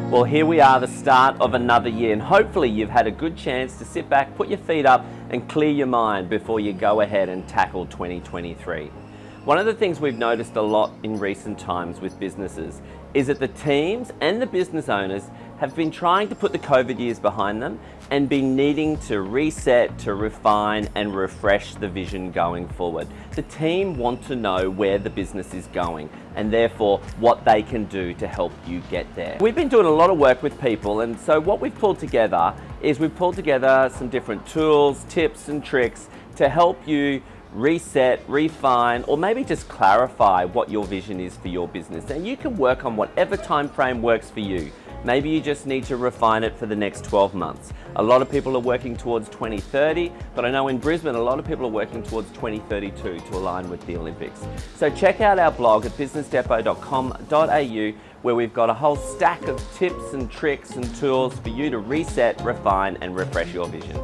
Well, here we are, the start of another year, and hopefully you've had a good chance to sit back, put your feet up and clear your mind before you go ahead and tackle 2023. One of the things we've noticed a lot in recent times with businesses is that the teams and the business owners have been trying to put the COVID years behind them and been needing to reset, to refine and refresh the vision going forward. The team want to know where the business is going and therefore what they can do to help you get there. We've been doing a lot of work with people, and so what we've pulled together is we've pulled together some different tools, tips and tricks to help you reset, refine, or maybe just clarify what your vision is for your business. And you can work on whatever time frame works for you. Maybe you just need to refine it for the next 12 months. A lot of people are working towards 2030, but I know in Brisbane a lot of people are working towards 2032 to align with the Olympics. So check out our blog at businessdepot.com.au, where we've got a whole stack of tips and tricks and tools for you to reset, refine and refresh your vision.